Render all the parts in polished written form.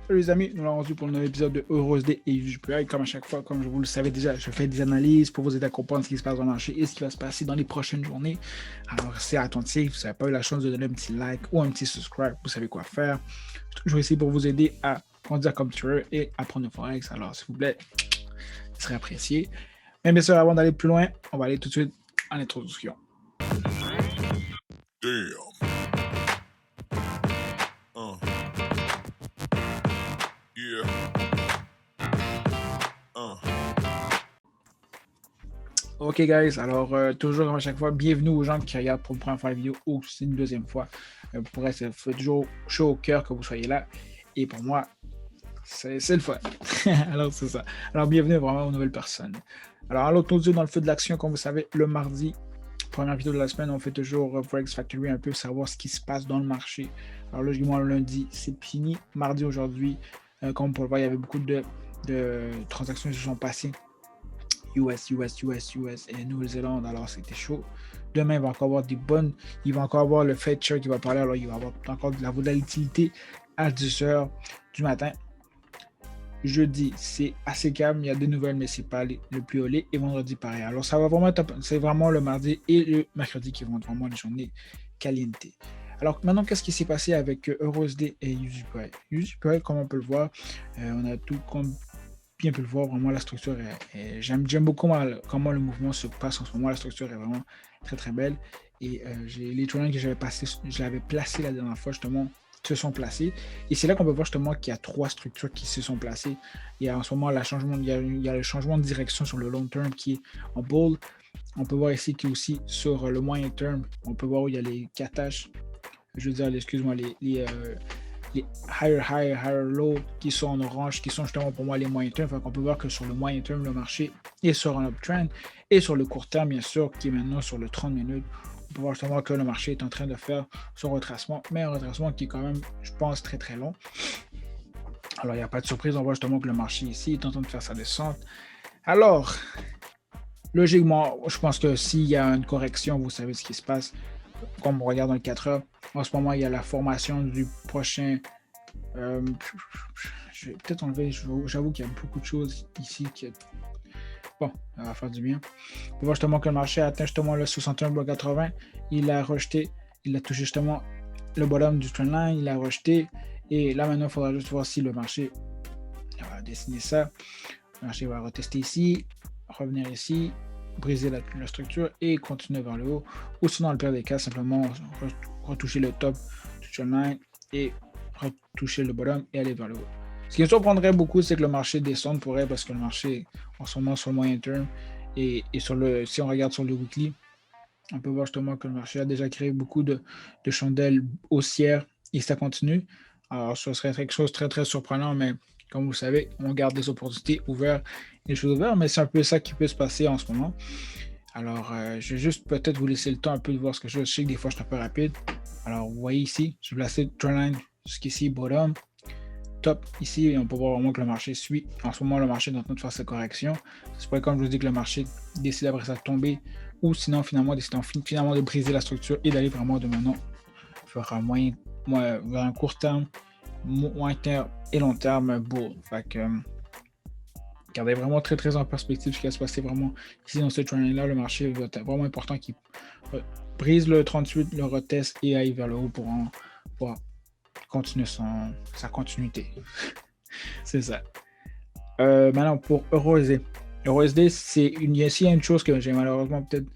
Salut les amis, nous l'avons rendu pour un nouvel épisode de EuroSD et UJPI. Comme à chaque fois, comme vous le savez déjà, je fais des analyses pour vous aider à comprendre ce qui se passe dans le marché et ce qui va se passer dans les prochaines journées. Alors, restez attentifs, si vous n'avez pas eu la chance de donner un petit like ou un petit subscribe, vous savez quoi faire. Je suis toujours ici pour vous aider à grandir comme tueur et apprendre le Forex. Alors, s'il vous plaît, ce serait apprécié. Mais bien sûr, avant d'aller plus loin, on va aller tout de suite en introduction. Damn. Yeah. Ok guys, alors toujours comme à chaque fois, bienvenue aux gens qui regardent pour une première fois la vidéo ou c'est une deuxième fois. Pour être, ça fait toujours chaud au cœur que vous soyez là. Et pour moi, c'est le fun. Alors c'est ça. Alors bienvenue vraiment aux nouvelles personnes. Alors à l'autre dans le feu de l'action, comme vous savez, le mardi, première vidéo de la semaine, on fait toujours Forex Factory, un peu savoir ce qui se passe dans le marché. Alors logiquement, le lundi, c'est fini. Mardi aujourd'hui, comme on peut le voir, il y avait beaucoup de transactions qui se sont passées. US et Nouvelle-Zélande, alors c'était chaud. Demain, il va encore avoir il va encore avoir le Fed Chair qui va parler, alors il va avoir encore de la volatilité à 10h du matin. Jeudi, c'est assez calme, il y a des nouvelles, mais c'est pas le plus haut. Et vendredi, pareil. Alors ça va vraiment être, c'est vraiment le mardi et le mercredi qui vont être vraiment les journées caliente. Alors maintenant, qu'est-ce qui s'est passé avec EuroSD et UJPY? UJPY, comme on peut le voir, on a tout comme bien pu le voir, vraiment la structure j'aime beaucoup comment le mouvement se passe en ce moment. La structure est vraiment très très belle et les tournants que j'avais placés la dernière fois justement se sont placés et c'est là qu'on peut voir justement qu'il y a trois structures qui se sont placées. Il y a en ce moment il y a le changement de direction sur le long terme qui est en bold. On peut voir ici qu'il aussi sur le moyen terme, on peut voir où il y a les cataches, je veux dire, excuse-moi, les higher low qui sont en orange, qui sont justement pour moi les moyens termes. Donc on peut voir que sur le moyen terme, le marché est sur un uptrend et sur le court terme, bien sûr, qui est maintenant sur le 30 minutes. On peut voir justement que le marché est en train de faire son retracement, mais un retracement qui est quand même, je pense, très très long. Alors il n'y a pas de surprise, on voit justement que le marché ici est en train de faire sa descente. Alors, logiquement, je pense que s'il y a une correction, vous savez ce qui se passe. Comme on regarde dans le 4 heures, en ce moment, il y a la formation du prochain. Je vais peut-être enlever, j'avoue qu'il y a beaucoup de choses ici qui. Bon, ça va faire du bien. On peut voir justement que le marché a atteint justement le 61,80. Il a rejeté, il a touché justement le bottom du trendline, il a rejeté. Et là maintenant, il faudra juste voir si le marché va dessiner ça. Le marché va retester ici, revenir ici, briser la structure et continuer vers le haut. Ou sinon, dans le pire des cas, simplement retoucher le top du trendline et retoucher le bottom et aller vers le haut. Ce qui me surprendrait beaucoup, c'est que le marché descende pour elle parce que le marché, en ce moment, sur le moyen terme et si on regarde sur le weekly, on peut voir justement que le marché a déjà créé beaucoup de chandelles haussières et ça continue. Alors, ce serait quelque chose de très, très surprenant, mais comme vous savez, on garde des opportunités ouvertes et des choses ouvertes, mais c'est un peu ça qui peut se passer en ce moment. Alors, je vais juste peut-être vous laisser le temps un peu de voir ce que je sais que des fois, je suis un peu rapide. Alors, vous voyez ici, je vais placer trendline jusqu'ici, bottom, top ici, et on peut voir vraiment que le marché suit. En ce moment, le marché est en train de faire sa correction. C'est pas comme je vous dis que le marché décide après ça de tomber, ou sinon, finalement, décide finalement de briser la structure et d'aller vraiment de maintenant vers un court terme, moyen terme et long terme bull. Fait que, gardez vraiment très très en perspective ce qui va se passer vraiment ici dans ce trend là. Le marché va être vraiment important qu'il brise le 38, le reteste et aille vers le haut pour continuer sa continuité. C'est ça. Maintenant pour EuroSD. EuroSD, il y a une chose que j'ai malheureusement peut-être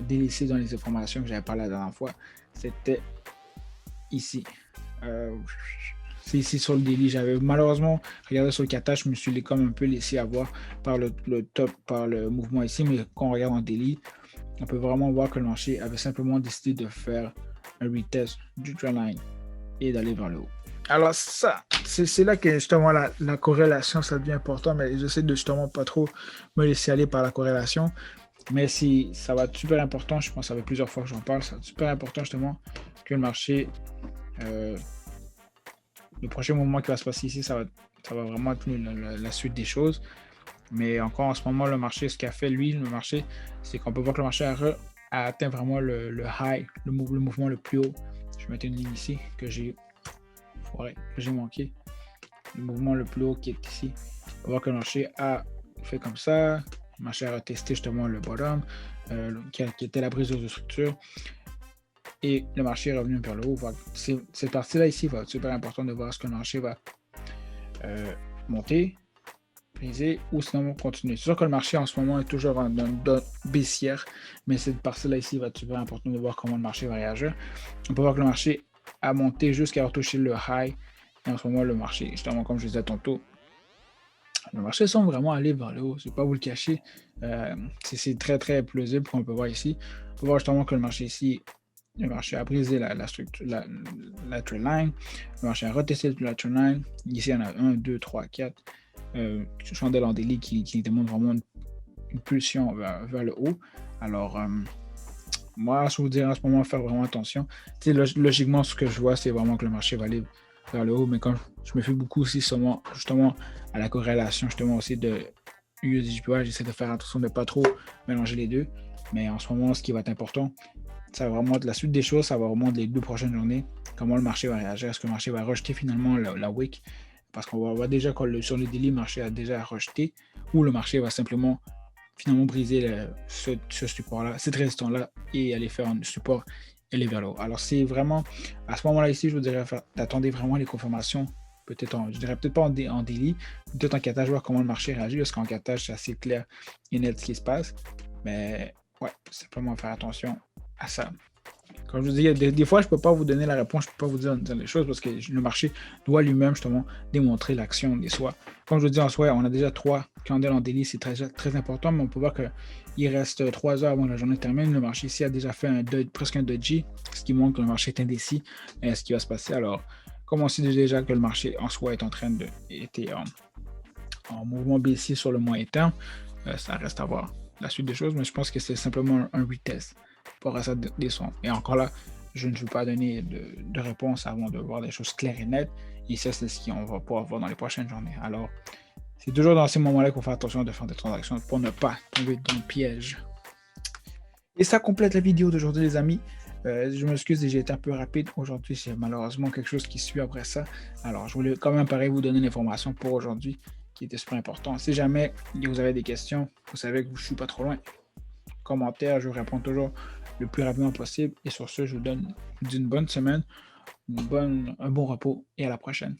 délaissé dans les informations que j'avais parlé la dernière fois. C'était ici. C'est ici sur le daily. J'avais malheureusement regardé sur le kata, je me suis comme un peu laissé avoir par le top, par le mouvement ici, mais quand on regarde en daily, on peut vraiment voir que le marché avait simplement décidé de faire un retest du trendline et d'aller vers le haut. Alors ça, c'est là que justement la corrélation, ça devient important, mais j'essaie de justement pas trop me laisser aller par la corrélation. Mais si ça va être super important, je pense que ça fait plusieurs fois que j'en parle, ça va être super important justement que le marché, le prochain mouvement qui va se passer ici, ça va vraiment être la suite des choses. Mais encore en ce moment, le marché, ce qu'a fait lui, le marché, c'est qu'on peut voir que le marché a atteint vraiment le high, le mouvement le plus haut. Je vais mettre une ligne ici que j'ai manqué. le mouvement le plus haut qui est ici. On va voir que le marché a fait comme ça. Le marché a retesté justement le bottom, qui était la brise de structure. Et le marché est revenu vers le haut. Cette partie-là ici va être super important de voir ce que le marché va monter, briser ou sinon continuer. C'est sûr que le marché en ce moment est toujours en donne baissière, mais cette partie-là ici va être super important de voir comment le marché va réagir. On peut voir que le marché a monté jusqu'à retoucher le high. Et en ce moment, le marché, justement, comme je disais tantôt, le marché semble vraiment aller vers le haut. Je ne vais pas vous le cacher. C'est très, très plausible qu'on peut voir ici. On peut voir justement que le marché ici, le marché a brisé la structure, la trend line. Le marché a retesté la trend line. Ici, il y en a 1, 2, 3, 4. Chandelle en daily qui démontre vraiment une pulsion vers le haut. Alors, moi, je vous dirais en ce moment, faire vraiment attention. Logiquement, ce que je vois, c'est vraiment que le marché va aller vers le haut, mais quand je me fie beaucoup aussi justement à la corrélation justement aussi de USDJPY, j'essaie de faire attention de ne pas trop mélanger les deux. Mais en ce moment, ce qui va être important, ça va vraiment être la suite des choses, ça va vraiment être les 2 prochaines journées, comment le marché va réagir, est-ce que le marché va rejeter finalement la wick, parce qu'on va voir déjà que sur le daily, le marché a déjà rejeté, ou le marché va simplement finalement briser ce support-là, cette résistance-là, et aller faire un support et aller vers le haut. Alors c'est vraiment, à ce moment-là ici, je vous dirais d'attendre vraiment les confirmations, je dirais peut-être pas en daily, peut-être en catage, voir comment le marché réagit, parce qu'en catage, c'est assez clair et net ce qui se passe, mais ouais, simplement faire attention à ça. Comme je vous dis, des fois, je ne peux pas vous donner la réponse, je ne peux pas vous dire les choses parce que le marché doit lui-même justement démontrer l'action des soirs. Comme je vous dis en soi, on a déjà 3 candles en daily, c'est très, très important, mais on peut voir qu'il reste 3 heures avant que la journée termine. Le marché ici a déjà fait presque un doji, ce qui montre que le marché est indécis et ce qui va se passer. Alors, comme on sait déjà que le marché en soi est en train d'être en mouvement baissier sur le moyen terme, ça reste à voir la suite des choses, mais je pense que c'est simplement un retest pour ça descendre. Et encore là, je ne veux pas donner de réponse avant de voir des choses claires et nettes. Et ça, c'est ce qu'on va pouvoir voir dans les prochaines journées. Alors, c'est toujours dans ces moments-là qu'il faut faire attention de faire des transactions pour ne pas tomber dans le piège. Et ça complète la vidéo d'aujourd'hui, les amis. Je m'excuse si j'ai été un peu rapide. Aujourd'hui, c'est malheureusement quelque chose qui suit après ça. Alors, je voulais quand même pareil vous donner l'information pour aujourd'hui qui était super important. Si jamais vous avez des questions, vous savez que je ne suis pas trop loin. Commentaires, je vous réponds toujours le plus rapidement possible. Et sur ce, je vous dis une bonne semaine, un bon repos et à la prochaine.